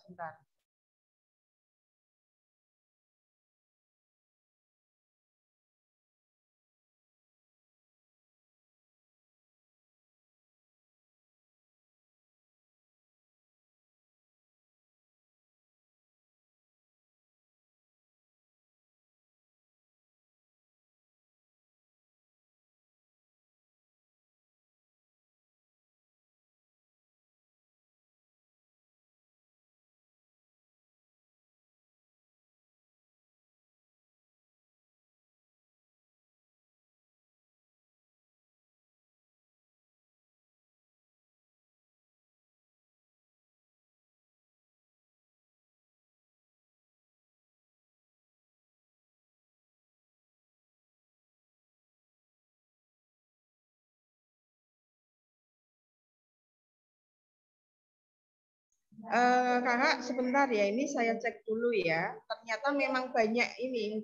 Kakak sebentar ya, ini saya cek dulu ya. Ternyata memang banyak ini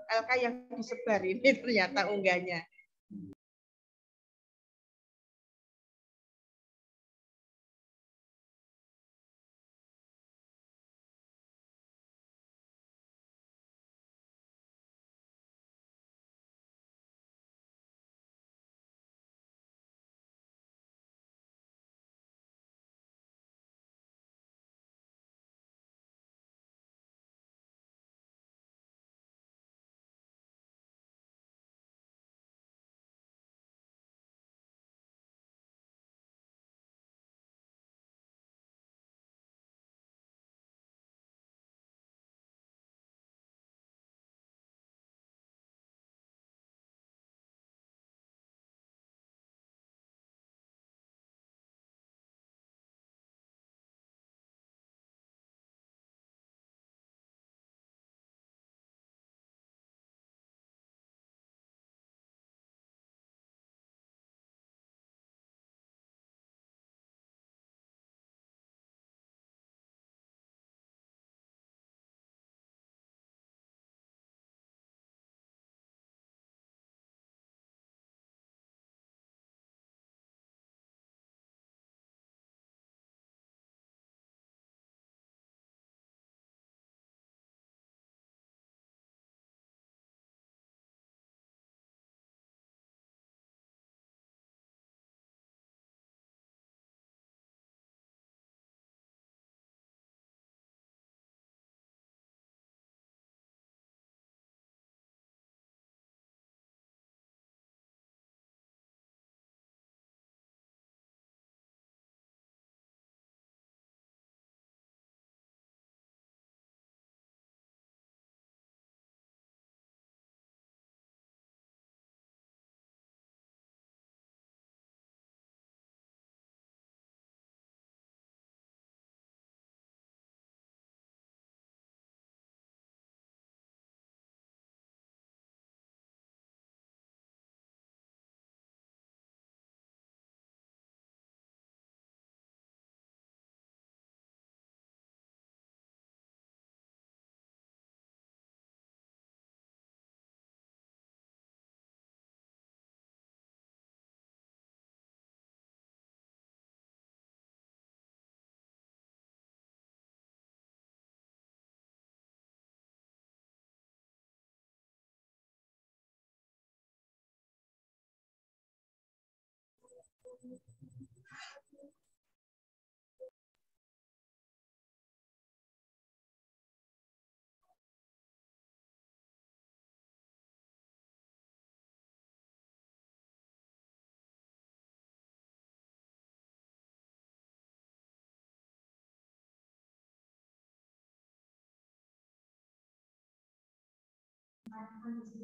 LK yang disebar ini ternyata unggahnya.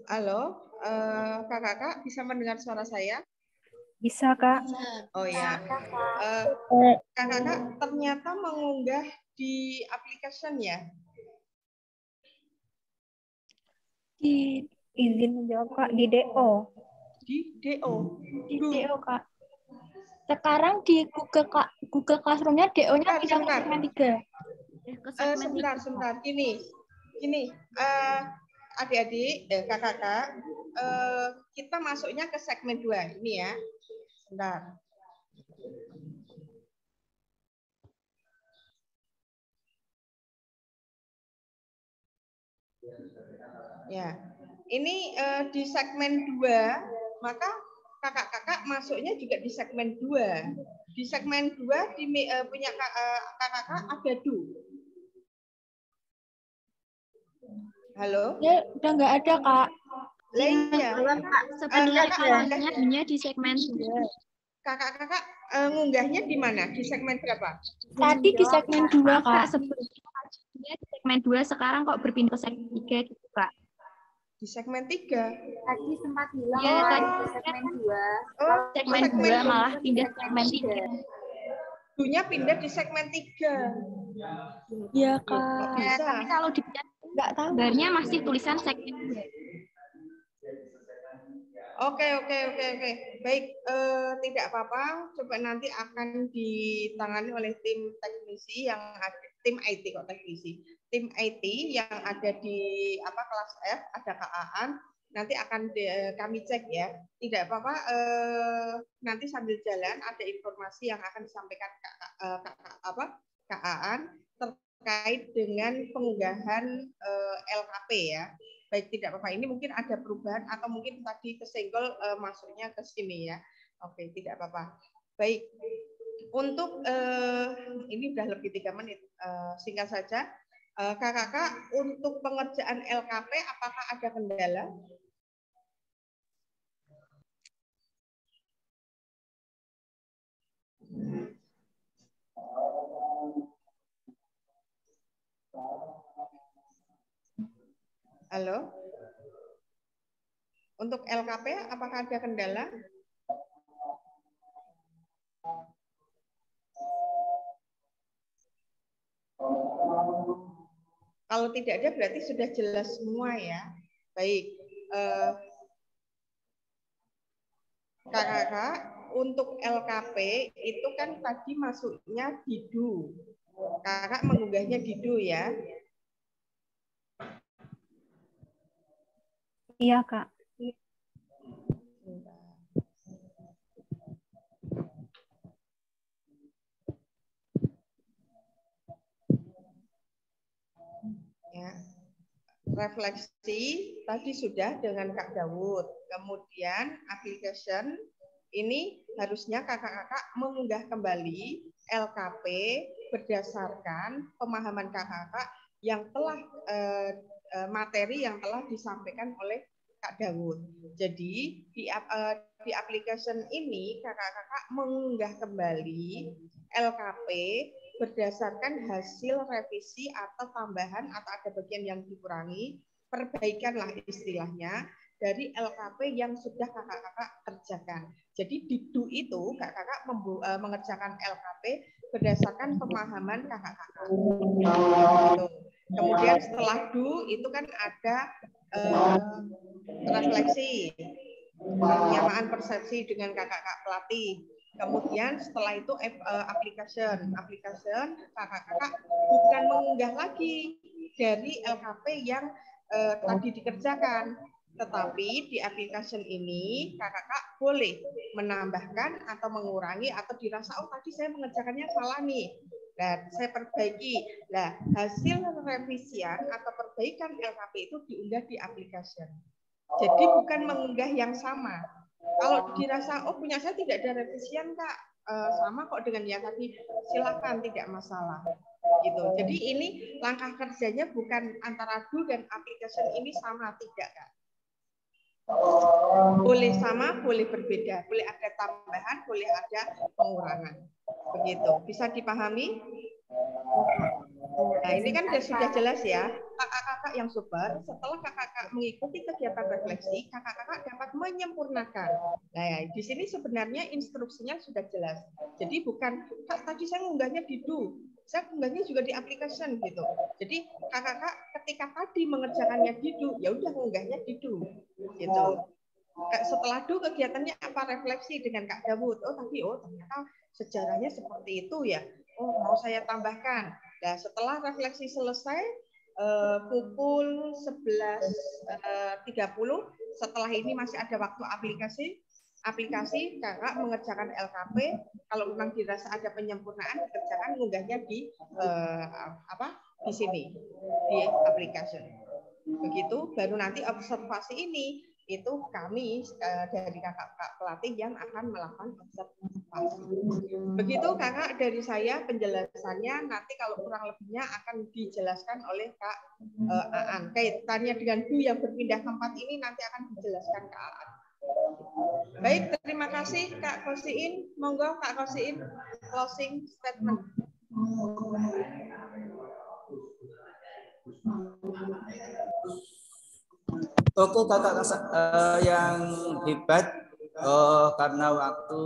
Halo, kakak-kakak bisa mendengar suara saya? Bisa, Kak. Oh ya, kakak-kakak ternyata mengunggah di application ya? Di izin menjawab, Kak, di DO. Di DO? Di DO, Kak. Sekarang di Google Classroom-nya DO-nya pindah ke segmen 3. Sebentar. Gini, adik-adik, kakak-kakak, kita masuknya ke segmen 2 ini ya. Sebentar. Ya, ini di segmen 2, maka kakak-kakak masuknya juga di segmen 2. Di segmen 2 punya kakak-kakak ada Halo? Ya, udah nggak ada, Kak. Iya. Sebenarnya di segmen 2. Kakak-kakak ngunggahnya di mana? Di segmen berapa? Tadi di segmen 2, Kak. Sebelumnya di segmen 2, sekarang kok berpindah ke segmen 3 gitu, Kak. Di segmen 3. Tadi sempat bilang di segmen 2. Segmen 2 malah pindah ke segmen 3. Dunya pindah di segmen 3. Iya, Kak. Bisa. Tapi kalau dipindah nggak tahu. Gambarnya masih tulisan segmen 2. Oke. Baik, tidak apa-apa. Coba nanti akan ditangani oleh tim teknisi yang ada, tim IT kok teknisi. Tim IT yang ada di kelas F, ada Kak Aan. Nanti akan kami cek ya. Tidak apa-apa. Nanti sambil jalan ada informasi yang akan disampaikan Kak Aan terkait dengan pengunggahan LKP ya. Baik, tidak apa-apa. Ini mungkin ada perubahan atau mungkin tadi kesenggol masuknya ke sini ya. Oke, tidak apa-apa. Baik, untuk ini udah lebih 3 menit. Singkat saja, kakak-kakak untuk pengerjaan LKP apakah ada kendala? Halo? Untuk LKP, apakah ada kendala? Kalau tidak ada, berarti sudah jelas semua ya. Baik. Kakak, untuk LKP itu kan tadi masuknya Didu. Kakak mengunggahnya Didu ya. Iya, Kak. Ya. Refleksi tadi sudah dengan Kak Dawud. Kemudian application ini harusnya kakak-kakak mengunggah kembali LKP berdasarkan pemahaman kakak-kakak yang telah materi yang telah disampaikan oleh Kak Dawud. Jadi di application ini kakak-kakak mengunggah kembali LKP berdasarkan hasil revisi atau tambahan atau ada bagian yang dikurangi, perbaikanlah istilahnya dari LKP yang sudah kakak-kakak kerjakan. Jadi di DU itu kakak-kakak mengerjakan LKP berdasarkan pemahaman kakak-kakak. Kemudian setelah DU itu kan ada refleksi, penyamaan persepsi dengan kakak-kakak pelatih. Kemudian setelah itu application kakak-kakak bukan mengunggah lagi dari LKP yang tadi dikerjakan, tetapi di application ini kakak-kakak boleh menambahkan atau mengurangi atau dirasa tadi saya mengerjakannya salah nih. Nah, saya perbaiki. Nah, hasil revisian atau perbaikan LKP itu diunggah di application. Jadi bukan mengunggah yang sama. Kalau dirasa punya saya tidak ada revisian Kak, sama kok dengan yang tadi, silakan, tidak masalah. Gitu. Jadi ini langkah kerjanya bukan antara DU dan application ini sama, tidak Kak. Boleh sama, boleh berbeda, boleh ada tambahan, boleh ada pengurangan. Begitu. Bisa dipahami? Nah, ini kan sudah jelas ya. Kakak-kakak yang super, setelah kakak-kakak mengikuti kegiatan refleksi, kakak-kakak dapat menyempurnakan. Nah, ya, di sini sebenarnya instruksinya sudah jelas. Jadi bukan, Kak, tadi saya mengunggahnya di DU, saya mengunggahnya juga di application gitu. Jadi kakak-kakak ketika tadi mengerjakannya di DU, ya udah mengunggahnya di DU gitu. Setelah DU kegiatannya apa? Refleksi dengan Kak Dawud. Ternyata sejarahnya seperti itu ya. Mau saya tambahkan. Nah, setelah refleksi selesai pukul 11.30, setelah ini masih ada waktu aplikasi kakak mengerjakan LKP. Kalau memang dirasa ada penyempurnaan, dikerjakan mengunggahnya di di sini di application. Begitu, baru nanti observasi ini itu kami dari kakak pelatih yang akan melakukan observasi. Begitu kakak dari saya penjelasannya, nanti kalau kurang lebihnya akan dijelaskan oleh Kak Aan. Kaitannya dengan DU yang berpindah tempat ini nanti akan dijelaskan Kak Aan. Baik, terima kasih Kak Kosiin. Monggo Kak Kosiin closing statement. Oke kakak yang hebat, karena waktu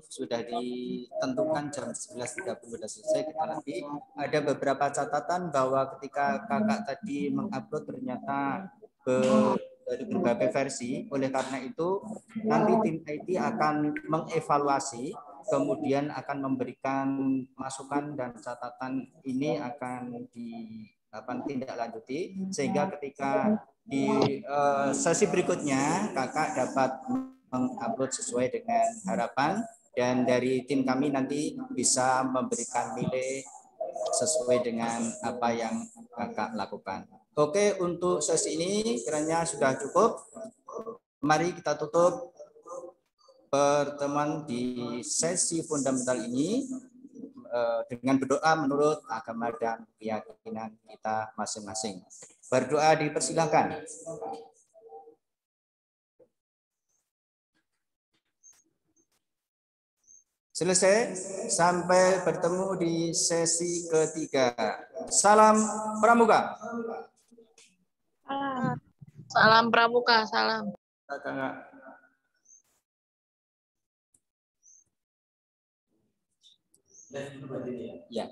sudah ditentukan jam 11.30 sudah selesai, kita nanti ada beberapa catatan bahwa ketika kakak tadi mengupload ternyata dari berbagai versi. Oleh karena itu nanti tim IT akan mengevaluasi, kemudian akan memberikan masukan dan catatan ini akan ditindaklanjuti sehingga ketika di sesi berikutnya kakak dapat mengupload sesuai dengan harapan dan dari tim kami nanti bisa memberikan nilai sesuai dengan apa yang kakak lakukan. Oke, untuk sesi ini kiranya sudah cukup. Mari kita tutup pertemuan di sesi fundamental ini dengan berdoa menurut agama dan keyakinan kita masing-masing. Berdoa dipersilakan. Selesai, sampai bertemu di sesi ketiga. Salam Pramuka. Salam Pramuka, salam. Ya.